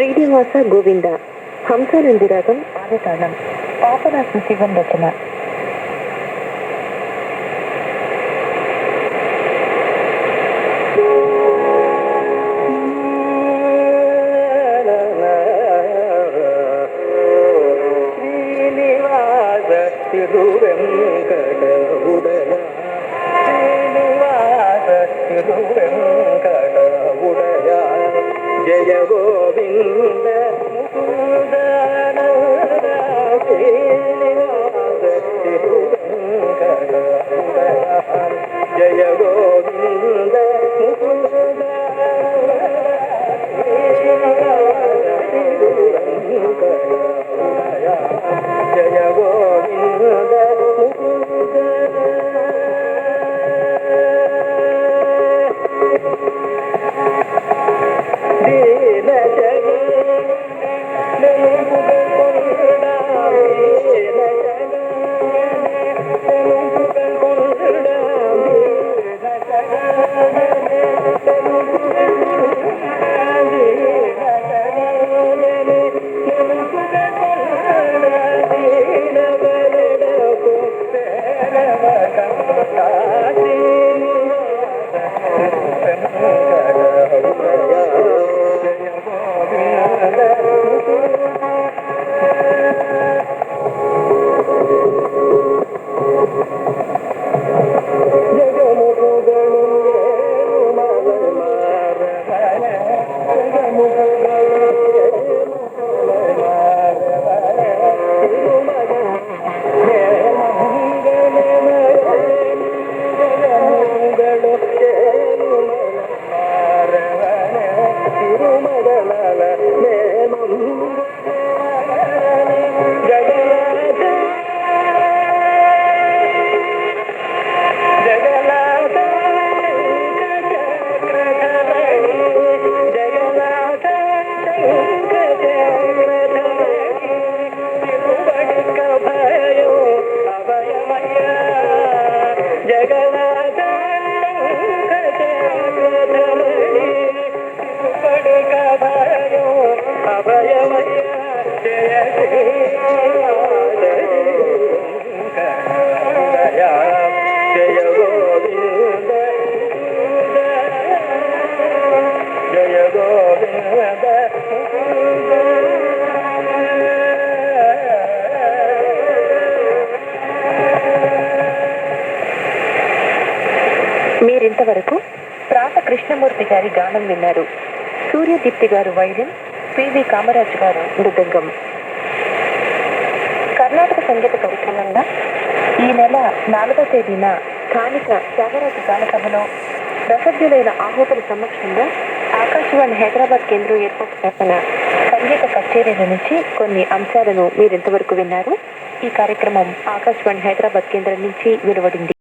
శ్రీనివాస గోవింద హంసానంది రాగం ఆదితాళం పాపనాశ శివం రచన. శ్రీనివాస తిరువెంకట ఉడయ శ్రీనివాస తిరువెంకట ఉడయ జయ గోవింద ముకుంద శ్రీనివాస తిరువెంకట ఉడయ జయ గోవింద ముకుంద శ్రీనివాస తిరువెంకట ఉడయ జయ గోవింద ముకుంద. దీన జగ నెలుపుగ కొండ దీన జగ నెలుపుగ కొండ దీన జగ నెలుపుగ దీన జగ నెలుపుగ కొండ దీన బలడకు సేరవ కంటాసి మీరింతవరకు ప్రాత కృష్ణమూర్తి గారి గానం విన్నారు. సూర్యదీప్తి గారు వైద్యం, పివి కామరాజ్ గారు మృదంగం. కర్ణాటక సంగీత కార్యక్రమంగా ఈ నెల 4వ తేదీన స్థానిక త్యాగరాజు గానసభలో రసజ్ఞులైన ఆహోతుల సమక్షంలో ఆకాశవాణి హైదరాబాద్ కేంద్రం ఏర్పాటు చేసిన సంగీత కచేరీల నుంచి కొన్ని అంశాలను మీరింతవరకు విన్నారు. ఈ కార్యక్రమం ఆకాశవాణి హైదరాబాద్ కేంద్రం నుంచి వెలువడింది.